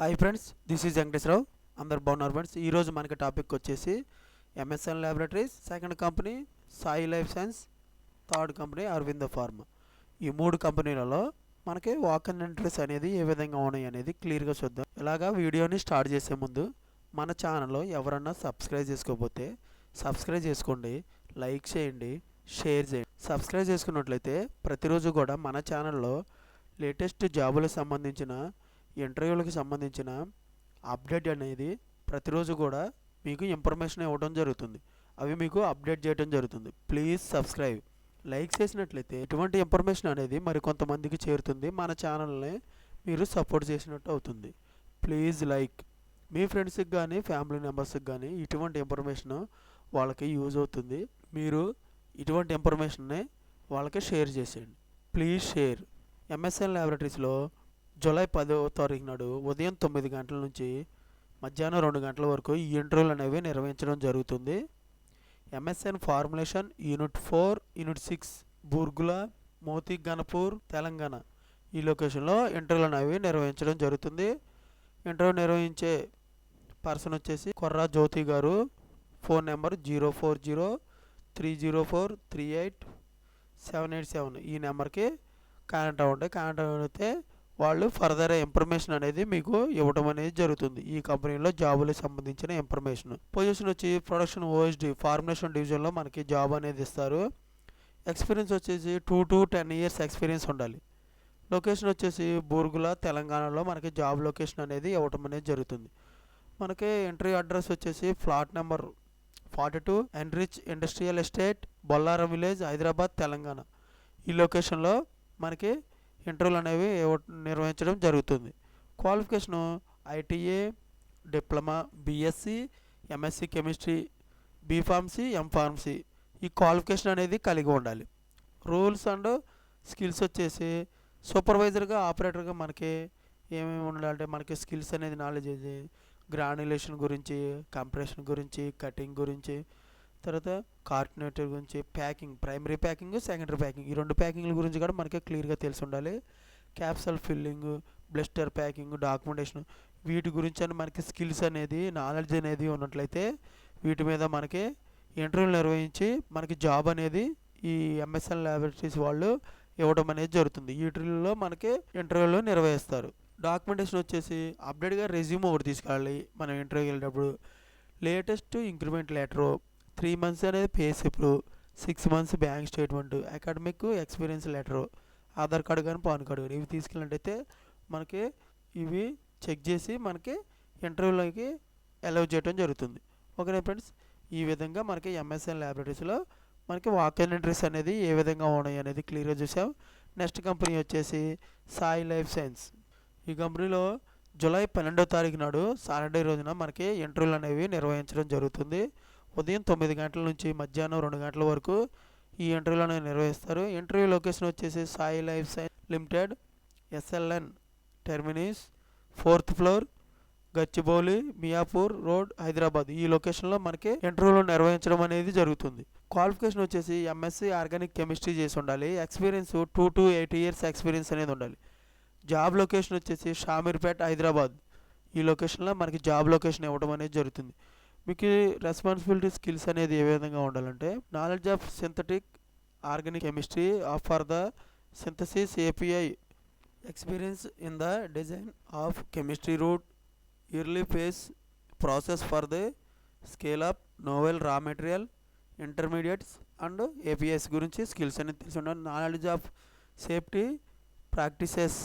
Hi friends, this is Venkateswararao. అందరు బాగున్నారు friends. ఈరోజు మనకి టాపిక్ వచ్చేసి MSN laboratories, second company Sai life science, third company Aurobindo pharma. ఈ మూడు కంపెనీలలో మనకి వాక్ ఇన్ ఎంట్రీస్ అనేది ఏ విధంగా ఉన్నాయి అనేది క్లియర్గా చూద్దాం. ఇలాగా వీడియోని స్టార్ట్ చేసే ముందు మన ఛానల్లో ఎవరన్నా సబ్స్క్రైబ్ చేసుకోకపోతే సబ్స్క్రైబ్ చేసుకోండి, లైక్ చేయండి, షేర్ చేయండి. సబ్స్క్రైబ్ చేసుకున్నట్లయితే ప్రతిరోజు కూడా మన ఛానల్లో లేటెస్ట్ జాబులకు సంబంధించిన ఇంటర్వ్యూలకు సంబంధించిన అప్డేట్ అనేది ప్రతిరోజు కూడా మీకు ఇన్ఫర్మేషన్ ఇవ్వడం జరుగుతుంది. అవి మీకు అప్డేట్ చేయడం జరుగుతుంది. Please subscribe. లైక్ చేసినట్లయితే ఇటువంటి ఇన్ఫర్మేషన్ అనేది మరి కొంతమందికి చేరుతుంది. మన ఛానల్ని మీరు సపోర్ట్ చేసినట్టు అవుతుంది. Please like. మీ ఫ్రెండ్స్కి కానీ ఫ్యామిలీ మెంబర్స్కి కానీ ఇటువంటి ఇన్ఫర్మేషన్ వాళ్ళకి యూజ్ అవుతుంది. మీరు ఇటువంటి ఇన్ఫర్మేషన్ని వాళ్ళకి షేర్ చేసేయండి. Please share. ఎంఎస్ఎన్ ల్యాబొరేటరీస్లో జూలై 10వ తారీఖు నాడు ఉదయం 9 గంటల నుంచి మధ్యాహ్నం 2 గంటల వరకు ఈ ఇంటర్వ్యూలు అనేవి నిర్వహించడం జరుగుతుంది. MSN formulation unit 4, unit 6 Burgula, Moti Ganapur, Telangana ఈ లొకేషన్లో ఇంటర్వ్యూలు అనేవి నిర్వహించడం జరుగుతుంది. ఇంటర్వ్యూ నిర్వహించే పర్సన్ వచ్చేసి కొర్రా జ్యోతి గారు. ఫోన్ నెంబర్ 04030388787 ఈ నెంబర్కి కాంటాక్ట్ అవ్వండి. కాంటాక్ట్ అయితే వాళ్ళు ఫర్దర్ ఇన్ఫర్మేషన్ అనేది మీకు ఇవ్వడం అనేది జరుగుతుంది. ఈ కంపెనీలో జాబులకు సంబంధించిన ఇన్ఫర్మేషన్. పొజిషన్ వచ్చి ప్రొడక్షన్ ఓఎస్డి ఫార్ములేషన్ డివిజన్లో మనకి జాబ్ అనేది ఇస్తారు. ఎక్స్పీరియన్స్ వచ్చేసి 2 to 10 years ఎక్స్పీరియన్స్ ఉండాలి. లొకేషన్ వచ్చేసి బూర్గుల, తెలంగాణలో మనకి జాబ్ లొకేషన్ అనేది ఇవ్వడం అనేది జరుగుతుంది. మనకి ఎంట్రీ అడ్రస్ వచ్చేసి flat number 42, enrich industrial estate, Bollaram village, Hyderabad, Telangana ఈ లొకేషన్లో మనకి ఇంటర్వ్యూలు అనేవి నిర్వహించడం జరుగుతుంది. Qualification ITA, diploma, BSc, MSc chemistry, B Pharmacy, M Pharmacy ఈ క్వాలిఫికేషన్ అనేది కలిగి ఉండాలి. రూల్స్ అండ్ స్కిల్స్ వచ్చేసి సూపర్వైజర్గా, ఆపరేటర్గా మనకి ఏమేమి ఉండాలంటే మనకి స్కిల్స్ అనేది నాలెడ్జ్ ఇది గ్రాన్యులేషన్ గురించి, కంప్రెషన్ గురించి, కటింగ్ గురించి, తర్వాత కార్టినేటర్ గురించి, packing, primary packing, secondary packing ఈ 2 ప్యాకింగ్ల గురించి కూడా మనకి క్లియర్గా తెలిసి ఉండాలి. Capsule filling, blister packing, documentation వీటి గురించి అని మనకి స్కిల్స్ అనేది నాలెడ్జ్ అనేది ఉన్నట్లయితే వీటి మీద మనకి ఇంటర్వ్యూలు నిర్వహించి మనకి జాబ్ అనేది ఈ ఎంఎస్ఎన్ ల్యాబొరేటరీస్ వాళ్ళు ఇవ్వడం అనేది జరుగుతుంది. ఈ ఇంటర్వ్యూలో మనకి ఇంటర్వ్యూలు నిర్వహిస్తారు. డాక్యుమెంటేషన్ వచ్చేసి అప్డేట్గా రెజ్యూమ్ ఒకటి తీసుకెళ్ళాలి. మనం ఇంటర్వ్యూకి వెళ్ళినప్పుడు లేటెస్ట్ ఇంక్రిమెంట్ లెటరు, 3 months అనేది పే స్లిప్లు, 6 months bank statement, academic experience letter, Aadhaar card కానీ పాన్ కార్డు కానీ ఇవి తీసుకెళ్ళినట్టయితే మనకి ఇవి చెక్ చేసి మనకి ఇంటర్వ్యూలోకి అలౌ చేయడం జరుగుతుంది. ఓకేనా ఫ్రెండ్స్, ఈ విధంగా మనకి ఎంఎస్ఎన్ ల్యాబొరేటరీస్లో మనకి వాక్ ఇన్ ఎంట్రీస్ అనేది ఏ విధంగా ఉన్నాయి అనేది క్లియర్గా చూసాం. నెక్స్ట్ కంపెనీ వచ్చేసి సాయి లైఫ్ సైన్స్. ఈ కంపెనీలో జూలై 12వ తారీఖు నాడు సాటర్డే రోజున మనకి ఇంటర్వ్యూలు అనేవి నిర్వహించడం జరుగుతుంది. ఉదయం 9 గంటల నుంచి మధ్యాహ్నం 2 గంటల వరకు ఈ ఇంటర్వ్యూలు అనేవి నిర్వహిస్తారు. ఇంటర్వ్యూ లొకేషన్ వచ్చేసి Sai life science limited, SLN terminus, 4th floor, Gachibowli, Miyapur road, Hyderabad ఈ లొకేషన్లో మనకి ఇంటర్వ్యూలు నిర్వహించడం అనేది జరుగుతుంది. క్వాలిఫికేషన్ వచ్చేసి ఎంఎస్సీ ఆర్గానిక్ కెమిస్ట్రీ చేసి ఉండాలి. ఎక్స్పీరియన్స్ 2 to 8 years ఎక్స్పీరియన్స్ అనేది ఉండాలి. జాబ్ లొకేషన్ వచ్చేసి షామీర్పేట్, హైదరాబాద్ ఈ లొకేషన్లో మనకి జాబ్ లొకేషన్ ఇవ్వడం అనేది జరుగుతుంది. మీకు రెస్పాన్సిబిలిటీ స్కిల్స్ అనేది ఏ విధంగా ఉండాలంటే knowledge of synthetic organic chemistry for the synthesis API, experience in the design of chemistry route, early phase process for the scale up novel raw material, intermediates and APS గురించి skills అనేది తెలిసి ఉండాలి. Knowledge of safety practices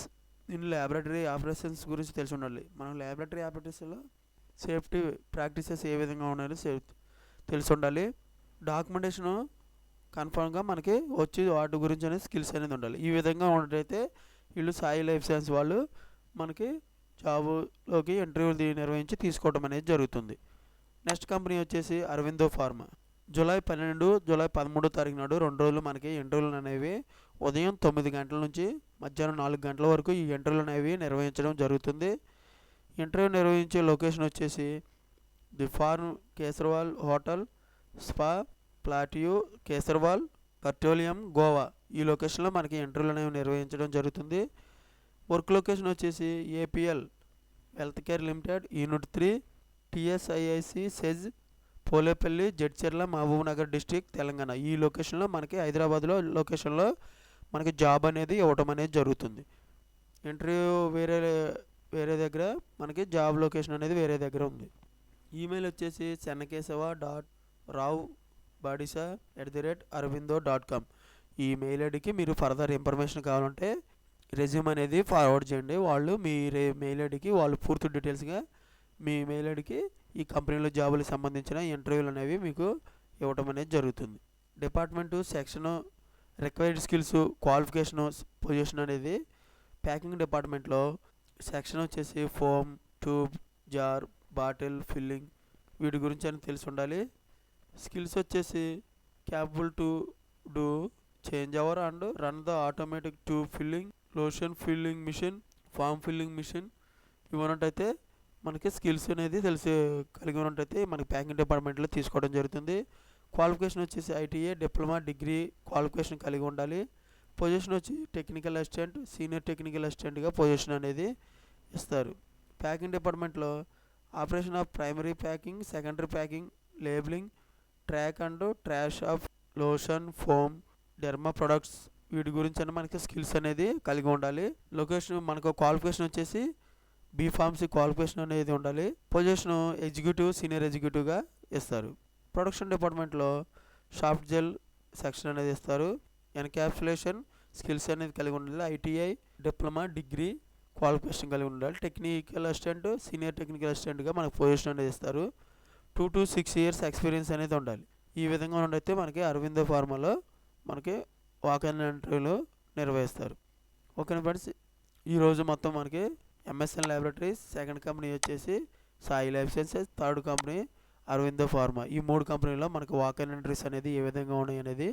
in laboratory operations గురించి తెలిసి ఉండాలి. మనం laboratory ఆపరేషన్లో safety practices ఏ విధంగా ఉన్నాయో తెలిసి ఉండాలి. డాక్యుమెంటేషను కన్ఫర్మ్గా మనకి వచ్చి వాటి గురించి అనేది స్కిల్స్ అనేది ఉండాలి. ఈ విధంగా ఉన్నట్టయితే వీళ్ళు సాయి లైఫ్ సైన్స్ వాళ్ళు మనకి జాబులోకి ఇంటర్వ్యూలు నిర్వహించి తీసుకోవడం అనేది జరుగుతుంది. నెక్స్ట్ కంపెనీ వచ్చేసి అరవిందో ఫార్మా. జూలై 12, జూలై 13వ తారీఖు నాడు 2 రోజులు మనకి ఇంటర్వ్యూలు అనేవి ఉదయం 9 గంటల నుంచి మధ్యాహ్నం 4 గంటల వరకు ఈ ఇంటర్వ్యూలు అనేవి నిర్వహించడం జరుగుతుంది. ఇంటర్వ్యూ నిర్వహించే లొకేషన్ వచ్చేసి the farm, Kesarval hotel, spa, plateau, Kesarval, petroleum, Goa ఈ లొకేషన్లో మనకి ఇంటర్వ్యూలు అనేవి నిర్వహించడం జరుగుతుంది. వర్క్ లొకేషన్ వచ్చేసి APL health care limited, unit 3, TSIIC SEZ, Polepally, Jadcherla, Mahabub Nagar district, Telangana. ఈ లొకేషన్లో మనకి హైదరాబాద్లో లొకేషన్లో మనకి జాబ్ అనేది ఇవ్వటం అనేది జరుగుతుంది. ఇంటర్వ్యూ వేరే దగ్గర, మనకి జాబ్ లొకేషన్ అనేది వేరే దగ్గర ఉంది. ఈమెయిల్ వచ్చేసి chennakesava.rao.badisa@arabindo.com. ఈ మెయిల్ ఐడికి మీరు ఫర్దర్ ఇన్ఫర్మేషన్ కావాలంటే రెజ్యూమ్ అనేది ఫార్వర్డ్ చేయండి. వాళ్ళు మీ మెయిల్ ఐడికి వాళ్ళు పూర్తి డీటెయిల్స్గా మీ మెయిల్ ఐడికి ఈ కంపెనీలో జాబులకు సంబంధించిన ఇంటర్వ్యూలు అనేవి మీకు ఇవ్వటం అనేది జరుగుతుంది. Department, section, required skills, qualification, position అనేది ప్యాకింగ్ డిపార్ట్మెంట్లో సెక్షన్ వచ్చేసి foam, tube, jar, bottle, filling వీటి గురించి అని తెలిసి ఉండాలి. స్కిల్స్ వచ్చేసి capable to do change over and run the automatic tube filling, lotion filling machine, foam filling machine ఇవన్నట్టయితే మనకి స్కిల్స్ అనేది కలిగి ఉన్నట్టయితే మనకి ప్యాకింగ్ డిపార్ట్మెంట్లో తీసుకోవడం జరుగుతుంది. క్వాలిఫికేషన్ వచ్చేసి ఐటీఏ, డిప్లొమా, డిగ్రీ క్వాలిఫికేషన్ కలిగి ఉండాలి. పొజిషన్ వచ్చి టెక్నికల్ అసిస్టెంట్, సీనియర్ టెక్నికల్ అసిస్టెంట్గా పొజిషన్ అనేది ఇస్తారు. ప్యాకింగ్ డిపార్ట్మెంట్లో operation of primary packing, secondary packing, labelling, track and trash of lotion, foam, derma products వీటి గురించి అని మనకి స్కిల్స్ అనేది కలిగి ఉండాలి. లొకేషన్ మనకు క్వాలిఫికేషన్ వచ్చేసి బీఫార్మసీ క్వాలిఫికేషన్ అనేది ఉండాలి. పొజిషన్ ఎగ్జిక్యూటివ్, సీనియర్ ఎగ్జిక్యూటివ్గా ఇస్తారు. ప్రొడక్షన్ డిపార్ట్మెంట్లో సాఫ్ట్ జెల్ సెక్షన్ అనేది ఇస్తారు. ఎన్క్యాప్సులేషన్ స్కిల్స్ అనేది కలిగి ఉండాలి. ఐటీఐ, డిప్లొమా, డిగ్రీ క్వాలిఫికేషన్ కలిగి ఉండాలి. టెక్నికల్ అసిస్టెంట్, సీనియర్ టెక్నికల్ అసిస్టెంట్గా మనకు పొజిషన్ అనేది ఇస్తారు. 2 to 6 years ఎక్స్పీరియన్స్ అనేది ఉండాలి. ఈ విధంగా ఉండైతే మనకి అరవిందో ఫార్మాలో మనకి వాక్-ఇన్ ఇంటర్వ్యూలు నిర్వహిస్తారు. ఓకే ఫ్రెండ్స్, ఈరోజు మొత్తం మనకి ఎంఎస్ఎన్ ల్యాబొరేటరీస్, సెకండ్ కంపెనీ వచ్చేసి Sai life sciences, third company Aurobindo pharma. ఈ 3 కంపెనీలో మనకి వాక్-ఇన్ ఇంటర్వ్యూస్ అనేది ఏ విధంగా ఉన్నాయి అనేది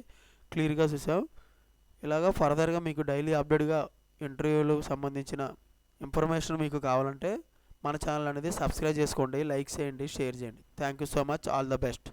క్లియర్గా చూసాం. ఇలాగా ఫర్దర్గా మీకు డైలీ అప్డేట్గా ఇంటర్వ్యూలకు సంబంధించిన ఇన్ఫర్మేషన్ మీకు కావాలంటే మన ఛానల్ అనేది సబ్స్క్రైబ్ చేసుకోండి, లైక్ చేయండి, షేర్ చేయండి. Thank you so much. All the best.